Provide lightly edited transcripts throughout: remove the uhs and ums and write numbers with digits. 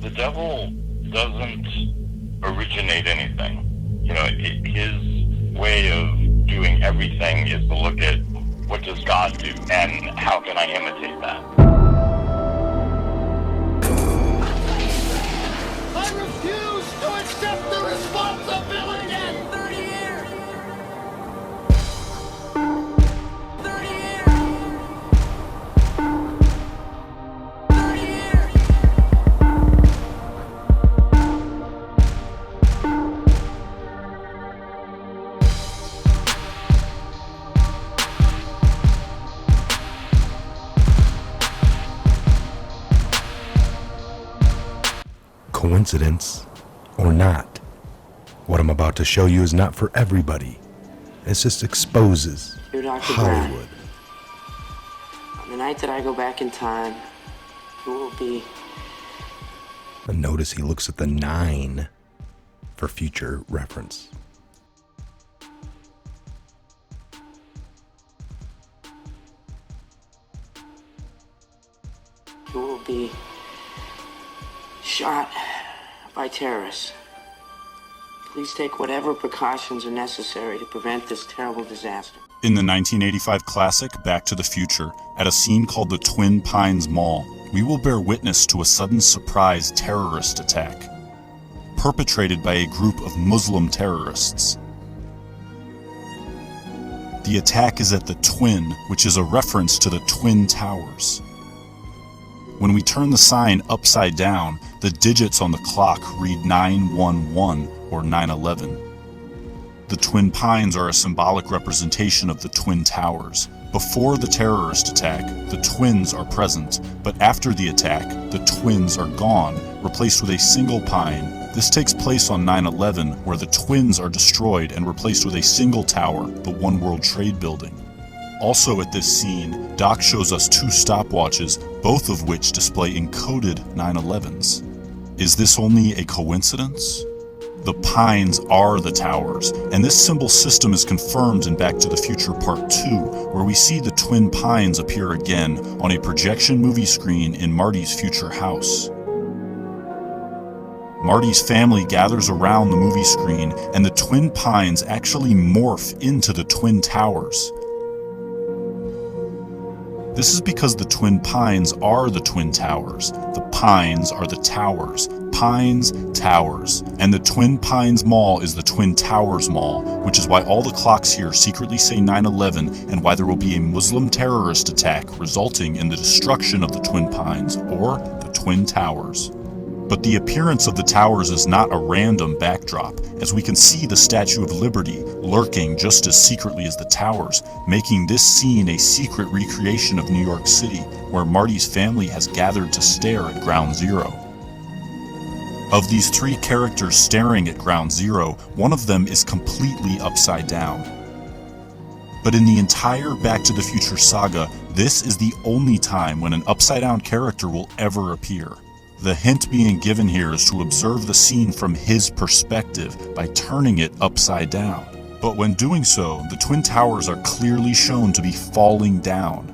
The devil doesn't originate anything. You know, his way of doing everything is to look at what does God do and how can I imitate that. I refuse to accept the responsibility! 30 years! 30 years! 30 years! Coincidence or not, what I'm about to show you is not for everybody. It just exposes Hollywood. On the night that I go back in time, you will be... And notice he looks at the 9 for future reference. You will be shot by terrorists. Please take whatever precautions are necessary to prevent this terrible disaster. In the 1985 classic Back to the Future, at a scene called the Twin Pines Mall, we will bear witness to a sudden surprise terrorist attack, perpetrated by a group of Muslim terrorists. The attack is at the Twin, which is a reference to the Twin Towers. When we turn the sign upside down, the digits on the clock read 911 or 911. The Twin Pines are a symbolic representation of the Twin Towers. Before the terrorist attack, the twins are present, but after the attack, the twins are gone, replaced with a single pine. This takes place on 9/11, where the twins are destroyed and replaced with a single tower, the One World Trade Building. Also at this scene, Doc shows us 2 stopwatches, both of which display encoded 9/11s. Is this only a coincidence? The pines are the towers, and this symbol system is confirmed in Back to the Future Part 2, where we see the twin pines appear again on a projection movie screen in Marty's future house. Marty's family gathers around the movie screen, and the twin pines actually morph into the twin towers. This is because the twin pines are the twin towers. The pines are the towers. Pines, towers. And the Twin Pines Mall is the Twin Towers Mall, which is why all the clocks here secretly say 9/11 and why there will be a Muslim terrorist attack resulting in the destruction of the Twin Pines, or the Twin Towers. But the appearance of the towers is not a random backdrop, as we can see the Statue of Liberty lurking just as secretly as the towers, making this scene a secret recreation of New York City, where Marty's family has gathered to stare at Ground Zero. Of these 3 characters staring at Ground Zero, one of them is completely upside down. But in the entire Back to the Future saga, this is the only time when an upside-down character will ever appear. The hint being given here is to observe the scene from his perspective by turning it upside down. But when doing so, the Twin Towers are clearly shown to be falling down.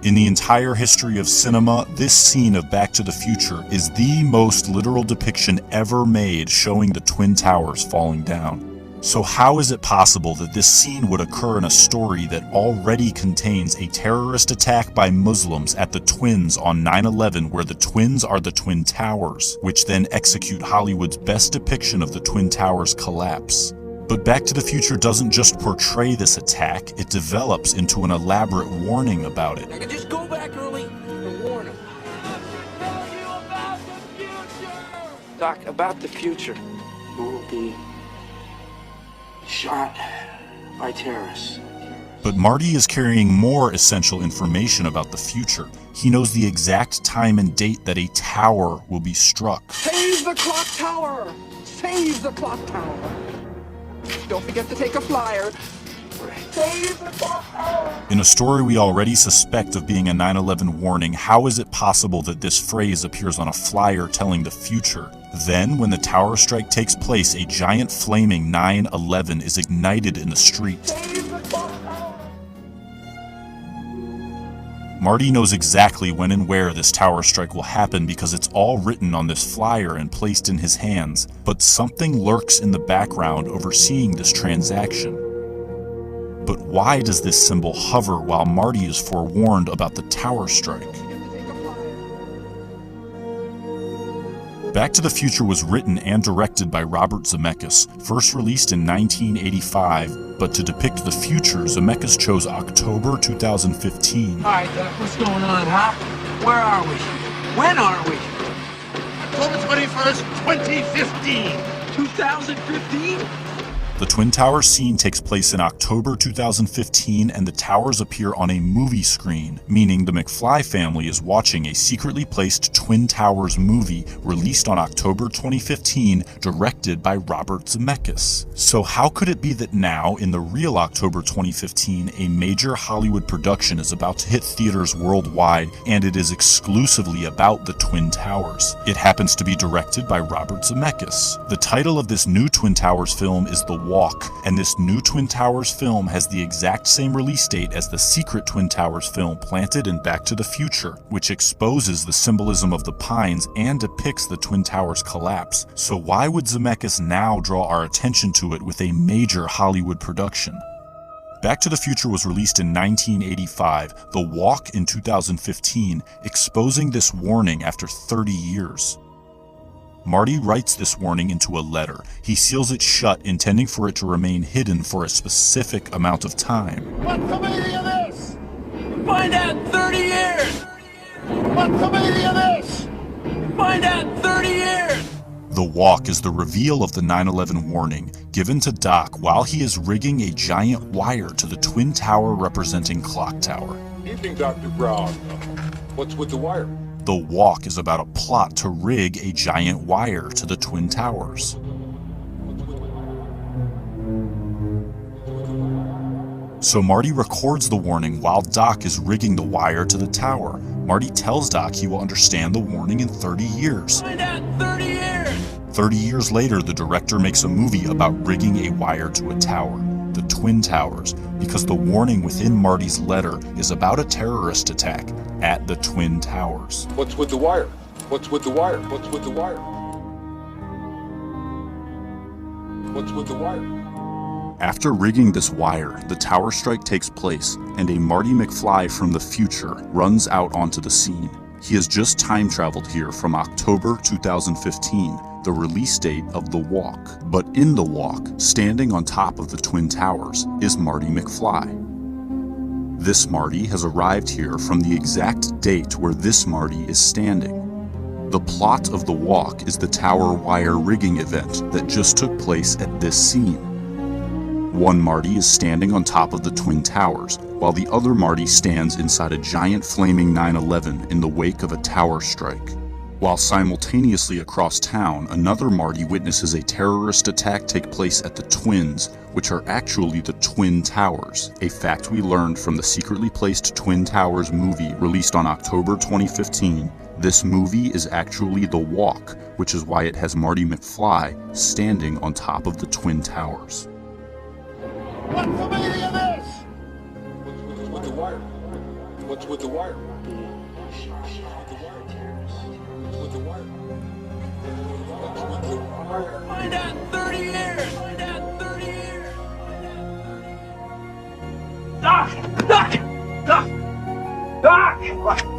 In the entire history of cinema, this scene of Back to the Future is the most literal depiction ever made showing the Twin Towers falling down. So how is it possible that this scene would occur in a story that already contains a terrorist attack by Muslims at the Twins on 9/11, where the Twins are the Twin Towers, which then execute Hollywood's best depiction of the Twin Towers collapse? But Back to the Future doesn't just portray this attack, it develops into an elaborate warning about it. I can just go back early and warn him. Tell you about the future! Doc, about the future, you will be shot by terrorists. But Marty is carrying more essential information about the future. He knows the exact time and date that a tower will be struck. Save the clock tower! Save the clock tower! Don't forget to take a flyer. Save the clock tower! In a story we already suspect of being a 9/11 warning, how is it possible that this phrase appears on a flyer telling the future? Then, when the tower strike takes place, a giant flaming 9/11 is ignited in the street. Marty knows exactly when and where this tower strike will happen because it's all written on this flyer and placed in his hands, but something lurks in the background overseeing this transaction. But why does this symbol hover while Marty is forewarned about the tower strike? Back to the Future was written and directed by Robert Zemeckis, first released in 1985, but to depict the future, Zemeckis chose October 2015. All right, Doc, what's going on, huh? Where are we? When are we? October 21st, 2015. 2015? The Twin Towers scene takes place in October 2015, and the towers appear on a movie screen, meaning the McFly family is watching a secretly placed Twin Towers movie released on October 2015, directed by Robert Zemeckis. So how could it be that now, in the real October 2015, a major Hollywood production is about to hit theaters worldwide, and it is exclusively about the Twin Towers? It happens to be directed by Robert Zemeckis. The title of this new Twin Towers film is The Walk, and this new Twin Towers film has the exact same release date as the secret Twin Towers film planted in Back to the Future, which exposes the symbolism of the pines and depicts the Twin Towers collapse. So why would Zemeckis now draw our attention to it with a major Hollywood production? Back to the Future was released in 1985, The Walk in 2015, exposing this warning after 30 years. Marty writes this warning into a letter. He seals it shut, intending for it to remain hidden for a specific amount of time. What's the meaning of this? Find out in 30 years! What's the meaning of this? Find out in 30 years! The Walk is the reveal of the 9/11 warning, given to Doc while he is rigging a giant wire to the Twin Tower representing Clock Tower. Evening, Dr. Brown. What's with the wire? The Walk is about a plot to rig a giant wire to the Twin Towers. So Marty records the warning while Doc is rigging the wire to the tower. Marty tells Doc he will understand the warning in 30 years. Find out in 30 years! 30 years later, the director makes a movie about rigging a wire to a tower, the Twin Towers, because the warning within Marty's letter is about a terrorist attack at the Twin Towers. What's with the wire? What's with the wire? What's with the wire? What's with the wire? After rigging this wire, the tower strike takes place, and a Marty McFly from the future runs out onto the scene. He has just time traveled here from October 2015, the release date of The Walk. But in The Walk, standing on top of the Twin Towers, is Marty McFly. This Marty has arrived here from the exact date where this Marty is standing. The plot of The Walk is the tower wire rigging event that just took place at this scene. One Marty is standing on top of the Twin Towers, while the other Marty stands inside a giant flaming 9/11 in the wake of a tower strike. While simultaneously across town, another Marty witnesses a terrorist attack take place at the Twins, which are actually the Twin Towers, a fact we learned from the secretly placed Twin Towers movie released on October 2015. This movie is actually The Walk, which is why it has Marty McFly standing on top of the Twin Towers. What's the meaning of this? What's with the wire? What's with the wire? What's with the wire? What's with the wire? Find out in 30 years! Find out in 30 years! Doc! Doc! Doc! Doc!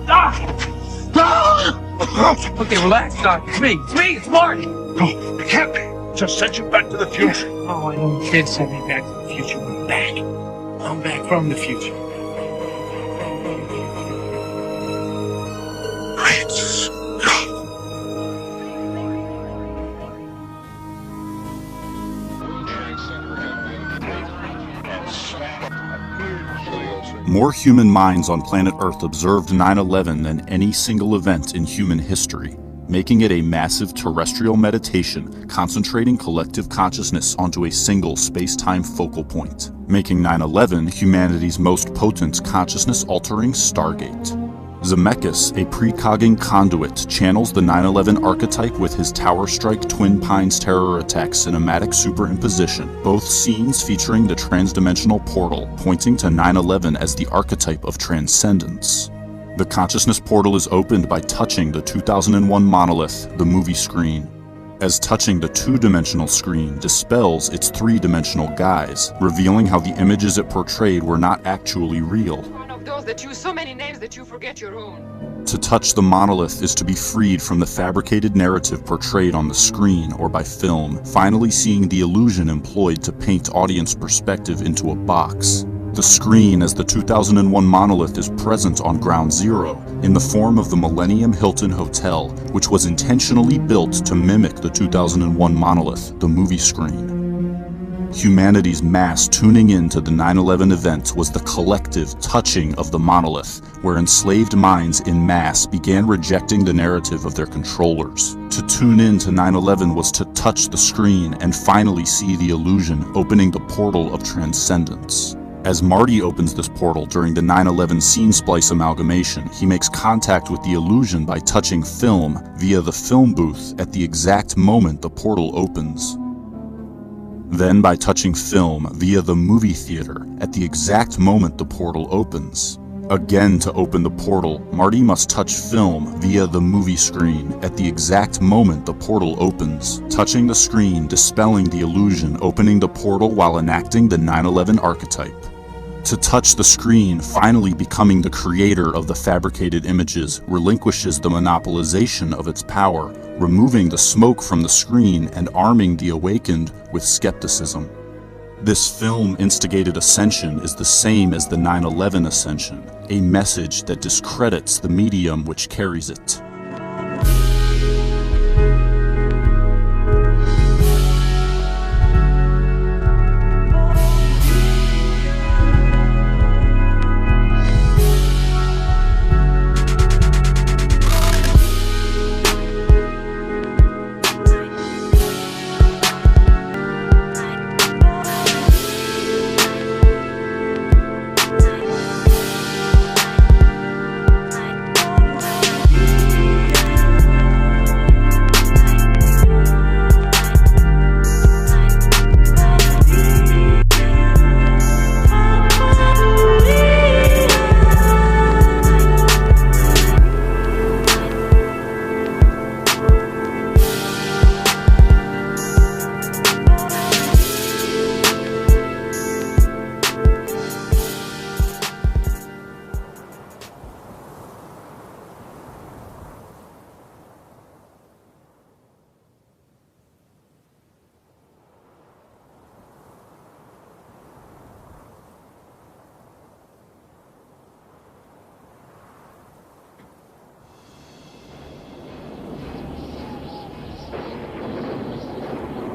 Doc! Doc! Okay, relax, Doc. It's me. It's me. It's Marty. No, it can't be. Just sent you back to the future. Oh, I know you did send me back to the future. I'm back. I'm back from the future. Great Scott. More human minds on planet Earth observed 9/11 than any single event in human history, making it a massive terrestrial meditation concentrating collective consciousness onto a single space-time focal point, making 9/11 humanity's most potent consciousness-altering stargate. Zemeckis, a precogging conduit, channels the 9/11 archetype with his Tower Strike Twin Pines terror attack cinematic superimposition, both scenes featuring the transdimensional portal, pointing to 9/11 as the archetype of transcendence. The consciousness portal is opened by touching the 2001 monolith, the movie screen, as touching the two-dimensional screen dispels its three-dimensional guise, revealing how the images it portrayed were not actually real. One of those that use so many names that you forget your own. To touch the monolith is to be freed from the fabricated narrative portrayed on the screen or by film, finally seeing the illusion employed to paint audience perspective into a box. The screen as the 2001 monolith is present on Ground Zero in the form of the Millennium Hilton Hotel, which was intentionally built to mimic the 2001 monolith, the movie screen. Humanity's mass tuning in to the 9/11 event was the collective touching of the monolith, where enslaved minds in mass began rejecting the narrative of their controllers. To tune in to 9/11 was to touch the screen and finally see the illusion, opening the portal of transcendence. As Marty opens this portal during the 9/11 scene splice amalgamation, he makes contact with the illusion by touching film via the film booth at the exact moment the portal opens. Then by touching film via the movie theater at the exact moment the portal opens. Again, to open the portal, Marty must touch film via the movie screen at the exact moment the portal opens, touching the screen, dispelling the illusion, opening the portal while enacting the 9/11 archetype. To touch the screen, finally becoming the creator of the fabricated images, relinquishes the monopolization of its power, removing the smoke from the screen and arming the awakened with skepticism. This film-instigated ascension is the same as the 9/11 ascension, a message that discredits the medium which carries it.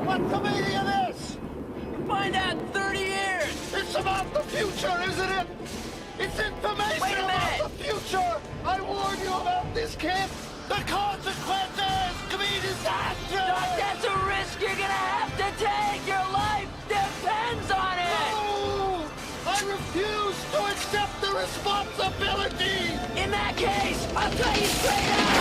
What's the meaning of this? Find out in 30 years! It's about the future, isn't it? It's information Wait a about minute! the future! I warned you about this, kid! The consequences could be disastrous! Doc, that's a risk you're gonna have to take! Your life depends on it! No! I refuse to accept the responsibility! In that case, I'll tell you straight out!